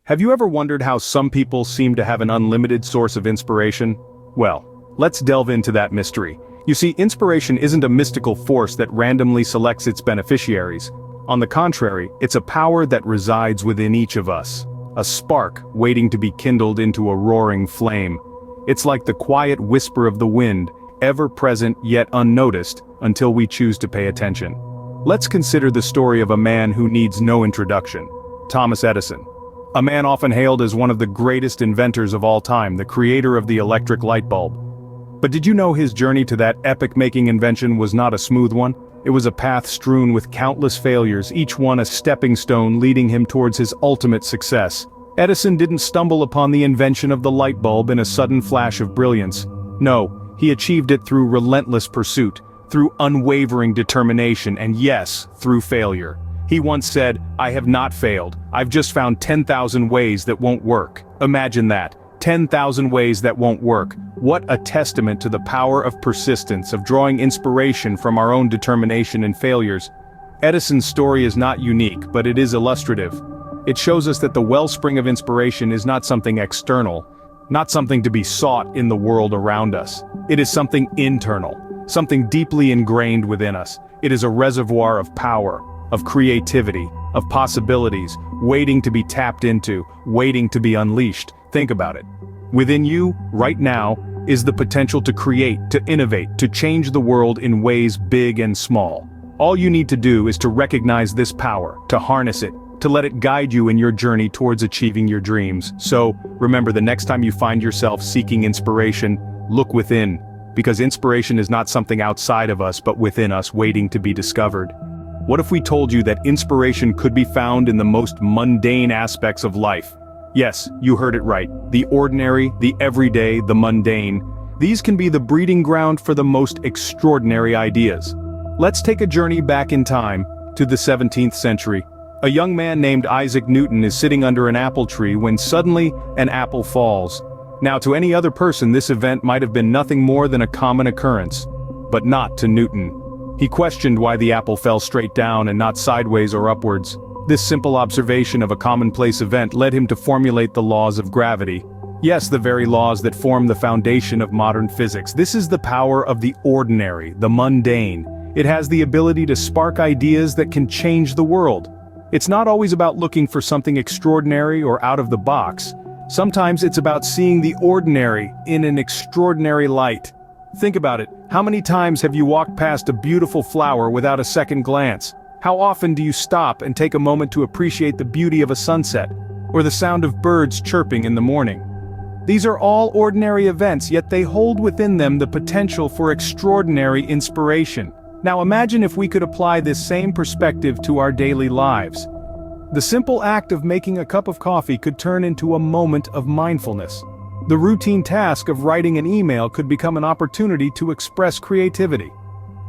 Have you ever wondered how some people seem to have an unlimited source of inspiration? Well, let's delve into that mystery. You see, inspiration isn't a mystical force that randomly selects its beneficiaries. On the contrary, it's a power that resides within each of us. A spark waiting to be kindled into a roaring flame. It's like the quiet whisper of the wind, ever present yet unnoticed, until we choose to pay attention. Let's consider the story of a man who needs no introduction. Thomas Edison. A man often hailed as one of the greatest inventors of all time, the creator of the electric light bulb. But did you know his journey to that epic-making invention was not a smooth one? It was a path strewn with countless failures, each one a stepping stone leading him towards his ultimate success. Edison didn't stumble upon the invention of the light bulb in a sudden flash of brilliance. No, he achieved it through relentless pursuit, through unwavering determination, and yes, through failure. He once said, "I have not failed, I've just found 10,000 ways that won't work." Imagine that. 10,000 ways that won't work. What a testament to the power of persistence, of drawing inspiration from our own determination and failures. Edison's story is not unique, but it is illustrative. It shows us that the wellspring of inspiration is not something external, not something to be sought in the world around us. It is something internal, something deeply ingrained within us. It is a reservoir of power, of creativity, of possibilities, waiting to be tapped into, waiting to be unleashed. Think about it. Within you, right now, is the potential to create, to innovate, to change the world in ways big and small. All you need to do is to recognize this power, to harness it, to let it guide you in your journey towards achieving your dreams. So, remember, the next time you find yourself seeking inspiration, look within, because inspiration is not something outside of us but within us, waiting to be discovered. What if we told you that inspiration could be found in the most mundane aspects of life? Yes, you heard it right. The ordinary, the everyday, the mundane. These can be the breeding ground for the most extraordinary ideas. Let's take a journey back in time, to the 17th century. A young man named Isaac Newton is sitting under an apple tree when suddenly an apple falls. Now, to any other person, this event might have been nothing more than a common occurrence. But not to Newton. He questioned why the apple fell straight down and not sideways or upwards. This simple observation of a commonplace event led him to formulate the laws of gravity. Yes, the very laws that form the foundation of modern physics. This is the power of the ordinary, the mundane. It has the ability to spark ideas that can change the world. It's not always about looking for something extraordinary or out of the box. Sometimes it's about seeing the ordinary in an extraordinary light. Think about it. How many times have you walked past a beautiful flower without a second glance? How often do you stop and take a moment to appreciate the beauty of a sunset, or the sound of birds chirping in the morning? These are all ordinary events, yet they hold within them the potential for extraordinary inspiration. Now imagine if we could apply this same perspective to our daily lives. The simple act of making a cup of coffee could turn into a moment of mindfulness. The routine task of writing an email could become an opportunity to express creativity.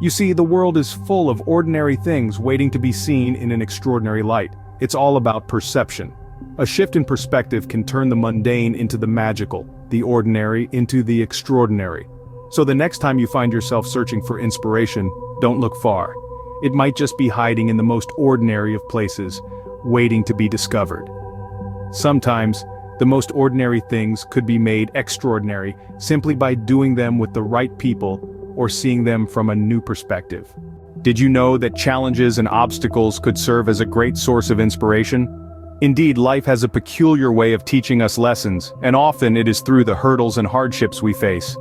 You see, the world is full of ordinary things waiting to be seen in an extraordinary light. It's all about perception. A shift in perspective can turn the mundane into the magical, the ordinary into the extraordinary. So the next time you find yourself searching for inspiration, don't look far. It might just be hiding in the most ordinary of places, waiting to be discovered. Sometimes, the most ordinary things could be made extraordinary simply by doing them with the right people or seeing them from a new perspective. Did you know that challenges and obstacles could serve as a great source of inspiration? Indeed, life has a peculiar way of teaching us lessons, and often it is through the hurdles and hardships we face.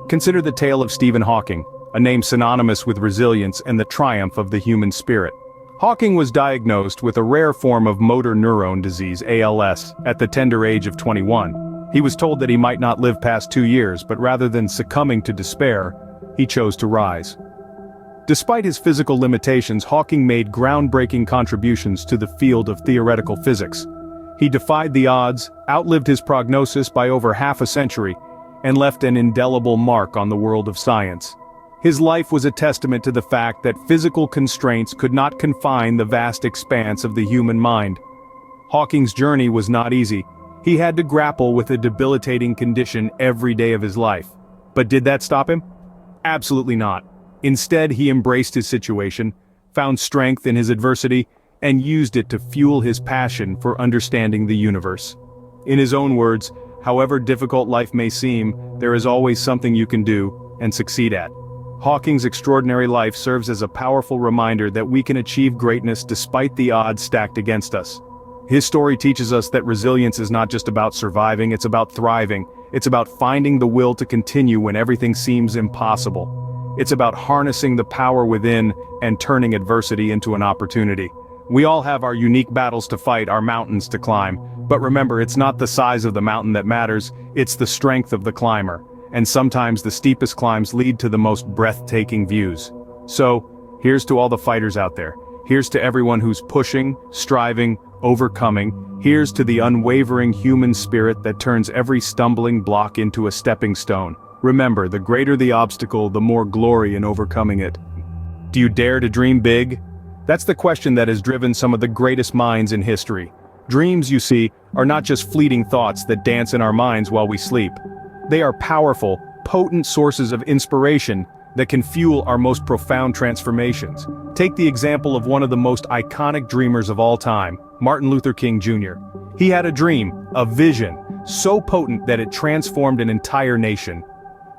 Consider the tale of Stephen Hawking, a name synonymous with resilience and the triumph of the human spirit. Hawking was diagnosed with a rare form of motor neuron disease, ALS, at the tender age of 21. He was told that he might not live past 2 years, but rather than succumbing to despair, he chose to rise. Despite his physical limitations, Hawking made groundbreaking contributions to the field of theoretical physics. He defied the odds, outlived his prognosis by over half a century, and left an indelible mark on the world of science. His life was a testament to the fact that physical constraints could not confine the vast expanse of the human mind. Hawking's journey was not easy. He had to grapple with a debilitating condition every day of his life. But did that stop him? Absolutely not. Instead, he embraced his situation, found strength in his adversity, and used it to fuel his passion for understanding the universe. In his own words, however difficult life may seem, there is always something you can do and succeed at. Hawking's extraordinary life serves as a powerful reminder that we can achieve greatness despite the odds stacked against us. His story teaches us that resilience is not just about surviving, it's about thriving. It's about finding the will to continue when everything seems impossible. It's about harnessing the power within and turning adversity into an opportunity. We all have our unique battles to fight, our mountains to climb. But remember, it's not the size of the mountain that matters, it's the strength of the climber. And sometimes the steepest climbs lead to the most breathtaking views. So, here's to all the fighters out there. Here's to everyone who's pushing, striving, overcoming. Here's to the unwavering human spirit that turns every stumbling block into a stepping stone. Remember, the greater the obstacle, the more glory in overcoming it. Do you dare to dream big? That's the question that has driven some of the greatest minds in history. Dreams, you see, are not just fleeting thoughts that dance in our minds while we sleep. They are powerful, potent sources of inspiration that can fuel our most profound transformations. Take the example of one of the most iconic dreamers of all time, Martin Luther King Jr. He had a dream, a vision, so potent that it transformed an entire nation.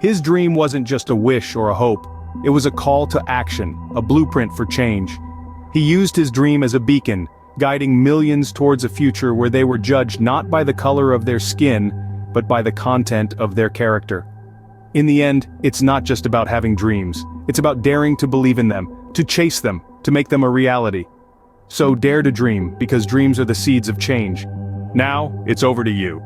His dream wasn't just a wish or a hope, it was a call to action, a blueprint for change. He used his dream as a beacon, guiding millions towards a future where they were judged not by the color of their skin, but by the content of their character. In the end, it's not just about having dreams, it's about daring to believe in them, to chase them, to make them a reality. So dare to dream, because dreams are the seeds of change. Now, it's over to you.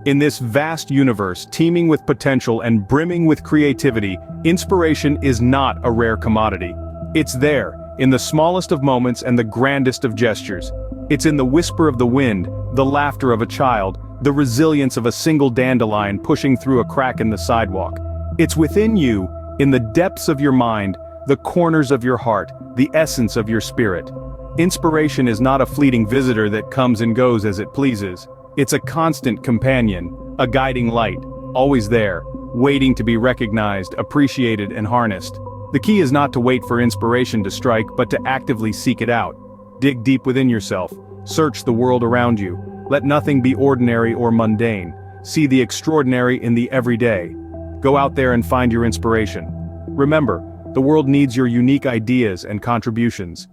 In this vast universe, teeming with potential and brimming with creativity, inspiration is not a rare commodity. It's there, in the smallest of moments and the grandest of gestures. It's in the whisper of the wind, the laughter of a child, the resilience of a single dandelion pushing through a crack in the sidewalk. It's within you, in the depths of your mind, the corners of your heart, the essence of your spirit. Inspiration is not a fleeting visitor that comes and goes as it pleases. It's a constant companion, a guiding light, always there, waiting to be recognized, appreciated, and harnessed. The key is not to wait for inspiration to strike, but to actively seek it out. Dig deep within yourself. Search the world around you. Let nothing be ordinary or mundane. See the extraordinary in the everyday. Go out there and find your inspiration. Remember, the world needs your unique ideas and contributions.